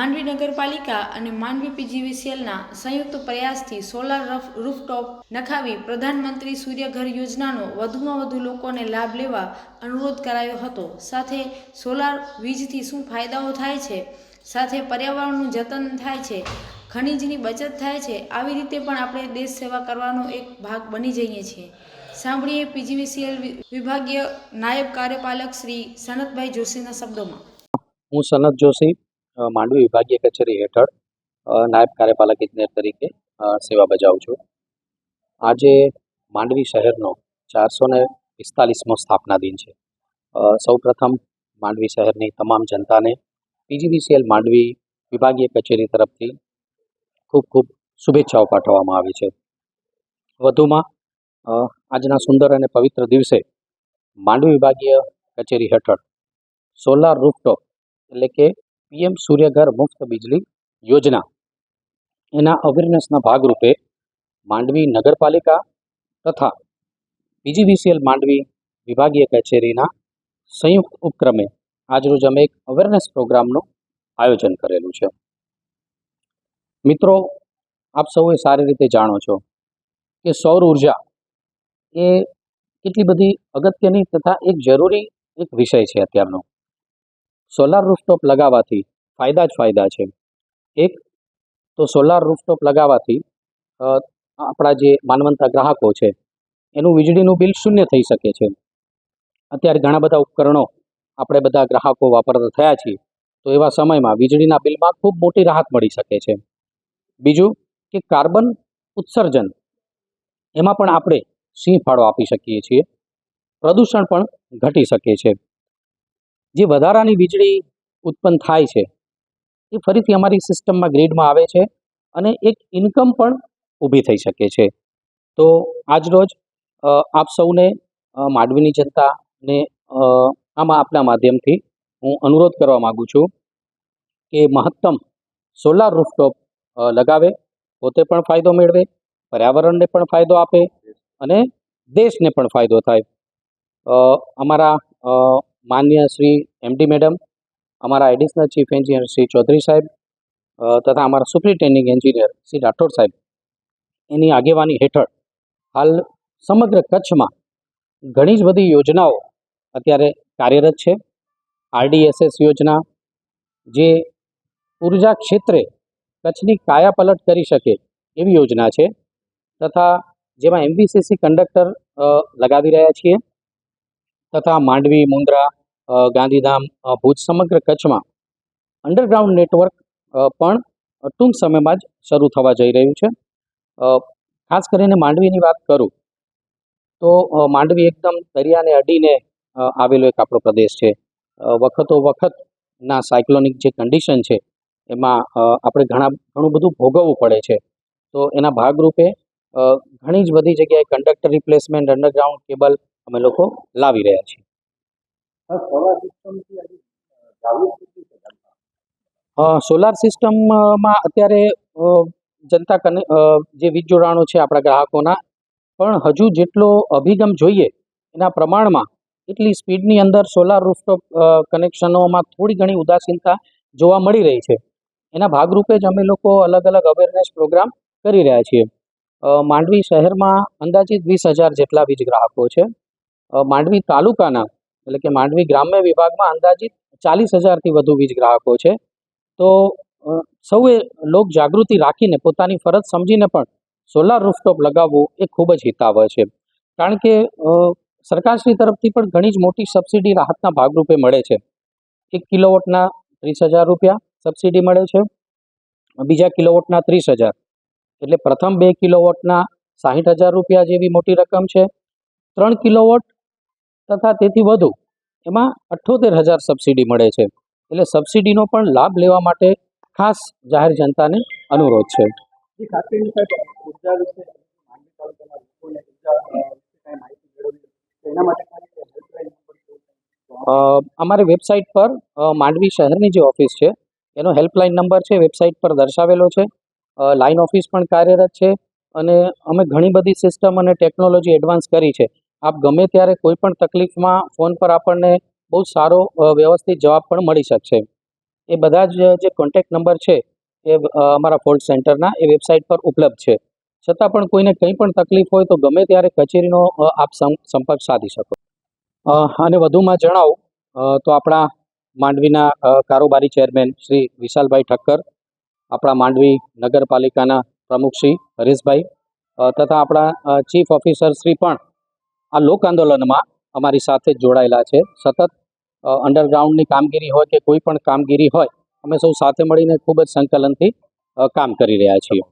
માંડવી નગરપાલિકા અને માંડવી પીજીવીસીએલના સંયુક્ત પ્રયાસથી સોલાર રૂફટોપ નખાવી પ્રધાનમંત્રી સૂર્યઘર યોજનાનો વધુમાં વધુ લોકોને લાભ લેવા અનુરોધ કરાયો હતો। સાથે સોલાર વીજથી શું ફાયદાઓ થાય છે, સાથે પર્યાવરણનું જતન થાય છે, ખનિજની બચત થાય છે, આવી રીતે પણ આપણે દેશ સેવા કરવાનો એક ભાગ બની જઈએ છીએ। સાંભળીએ પીજીવીસીએલ વિભાગીય નાયબ કાર્યપાલક શ્રી સનતભાઈ જોશીના શબ્દોમાં। હું સનત જોશી, માંડવી વિભાગીય કચેરી હેઠળ નાયબ કાર્યપાલક ઇજનેર તરીકે સેવા બજાવું છું। આજે માંડવી શહેરનો 445મો સ્થાપના દિન છે। સૌપ્રથમ માંડવી શહેરની તમામ જનતાને પીજીવીસીએલ માંડવી વિભાગીય કચેરી તરફથી ખૂબ ખૂબ શુભેચ્છાઓ પાઠવવામાં આવે છે। વધુમાં આજના સુંદર અને પવિત્ર દિવસે માંડવી વિભાગીય કચેરી હેઠળ સોલાર રૂફટોપ એટલે કે પીએમ સૂર્યઘર મુફ્ત બિજલી યોજના એના અવેરનેસના ભાગરૂપે માંડવી નગરપાલિકા તથા પીજીવીસીએલ માંડવી વિભાગીય કચેરીના સંયુક્ત ઉપક્રમે આજરોજ અમે એક અવેરનેસ પ્રોગ્રામનું આયોજન કરેલું છે। મિત્રો, આપ સૌએ સારી રીતે જાણો છો કે સૌર ઉર્જા એ કેટલી બધી અગત્યની તથા એક જરૂરી એક વિષય છે અત્યારનો। સોલાર રૂફટોપ લગાવવાથી ફાયદા જ ફાયદા છે। એક તો સોલાર રૂફટોપ લગાવવાથી આપણા જે માનવંતા ગ્રાહકો છે એનું વીજળીનું બિલ શૂન્ય થઈ શકે છે। અત્યારે ઘણા બધા ઉપકરણો આપણે બધા ગ્રાહકો વાપરતા થયા છીએ, તો એવા સમયમાં વીજળીના બિલમાં ખૂબ મોટી રાહત મળી શકે છે। બીજું કે કાર્બન ઉત્સર્જન એમાં પણ આપણે સિંહ ફાળો આપી શકીએ છીએ, પ્રદૂષણ પણ ઘટી શકે છે। જે વધારાની વીજળી ઉત્પન્ન થાય છે એ ફરીથી અમારી સિસ્ટમમાં ગ્રીડમાં આવે છે અને એક ઇન્કમ પણ ઊભી થઈ શકે છે। તો આજરોજ આપ સૌને માંડવીની જનતાને આમાં આપના માધ્યમથી હું અનુરોધ કરવા માગું છું કે મહત્તમ સોલાર રૂફટોપ લગાવે, પોતે પણ ફાયદો મેળવે, પર્યાવરણને પણ ફાયદો આપે અને દેશને પણ ફાયદો થાય। અમારા માન્ય શ્રી એમડી મેડમ, અમારા additional chief engineer Shri Chaudhary સાહેબ તથા અમારા સુપ્રિન્ટેન્ડિંગ એન્જિનિયર શ્રી રાઠોડ સાહેબ એની આગેવાની હેઠળ હાલ સમગ્ર કચ્છમાં ઘણી જ બધી યોજનાઓ અત્યારે કાર્યરત છે। આરડીએસએસ યોજના જે ઉર્જા ક્ષેત્રે કચ્છની કાયાપલટ કરી શકે એવી યોજના છે, તથા જેમાં એમવીસીસી કંડક્ટર લગાવી રહ્યા છીએ, તથા માંડવી, મુન્દ્રા, ગાંધીધામ, ભુજ સમગ્ર કચ્છમાં અંડરગ્રાઉન્ડ નેટવર્ક પણ ટૂંક સમયમાં જ શરૂ થવા જઈ રહ્યું છે। ખાસ કરીને માંડવીની વાત કરું તો માંડવી એકદમ દરિયાને અડીને આવેલો એક આપણો પ્રદેશ છે। વખતો વખતના સાયક્લોનિક જે કન્ડિશન છે એમાં આપણે ઘણું બધું ભોગવવું પડે છે। તો એના ભાગરૂપે ઘણી જ બધી જગ્યાએ કંડક્ટર રિપ્લેસમેન્ટ, અંડરગ્રાઉન્ડ કેબલ અમે લોકો લાવી રહ્યા છીએ। સોલાર સિસ્ટમમાં અત્યારે જનતા જે વીજ જોડાણો છે આપણા ગ્રાહકોના, પણ હજુ જેટલો અભિગમ જોઈએ એના પ્રમાણમાં એટલી સ્પીડની અંદર સોલાર રૂફટોપ કનેક્શનોમાં થોડી ઘણી ઉદાસીનતા જોવા મળી રહી છે। એના ભાગરૂપે જ અમે લોકો અલગ અલગ અવેરનેસ પ્રોગ્રામ કરી રહ્યા છીએ। માંડવી શહેરમાં અંદાજિત 20,000 જેટલા વીજ ગ્રાહકો છે। માંડવી તાલુકાના એટલે કે માંડવી ગ્રામ્ય વિભાગમાં અંદાજિત 40,000થી વધુ વીજ ગ્રાહકો છે। તો સૌએ લોક જાગૃતિ રાખીને પોતાની ફરજ સમજીને પણ સોલાર રૂફટોપ લગાવવું એ ખૂબ જ હિતાવહ છે। કારણ કે સરકારશ્રી તરફથી પણ ઘણી જ મોટી સબસિડી રાહતના ભાગરૂપે મળે છે। 1 કિલોવોટના 30,000 રૂપિયા સબસિડી મળે છે, બીજા કિલોવોટના 30,000, એટલે પ્રથમ 2 કિલોવોટના 60,000 રૂપિયા જેવી મોટી રકમ છે। 3 કિલોવોટ તથા તેથી વધુ એમાં 78,000 સબસિડી મળે છે। એટલે સબસિડીનો પણ લાભ લેવા માટે ખાસ જાહેર જનતાને અનુરોધ છે। અમારી વેબસાઇટ પર માંડવી શહેરની જે ઓફિસ છે એનો હેલ્પલાઇન નંબર છે, વેબસાઇટ પર દર્શાવેલો છે। લાઇન ઓફિસ પણ કાર્યરત છે અને અમે ઘણી બધી સિસ્ટમ અને ટેકનોલોજી એડવાન્સ કરી છે। આપ ગમે ત્યારે કોઈ પણ તકલીફમાં ફોન પર આપણને બહુ સારો વ્યવસ્થિત જવાબ પણ મળી શકશે। એ બધા જ જે કોન્ટેક્ટ નંબર છે એ અમારા ફોલ્ટ સેન્ટરના એ વેબસાઇટ પર ઉપલબ્ધ છે. છતાં પણ કોઈને કંઈ પણ તકલીફ હોય તો ગમે ત્યારે કચેરીનો આપ સંપર્ક સાધી શકો. અને વધુમાં જણાવું તો આપણા માંડવીના કારોબારી ચેરમેન શ્રી વિશાલભાઈ ઠક્કર, આપણા માંડવી નગરપાલિકાના પ્રમુખ શ્રી હરેશભાઈ તથા આપણા ચીફ ઓફિસર શ્રી પણ આ લોક આંદોલનમાં અમારી સાથે જ જોડાયેલા છે. સતત અંડરગ્રાઉન્ડની કામગીરી હોય કે કોઈ પણ કામગીરી હોય, અમે સૌ સાથે મળીને ખૂબ જ સંકલનથી કામ કરી રહ્યા છીએ.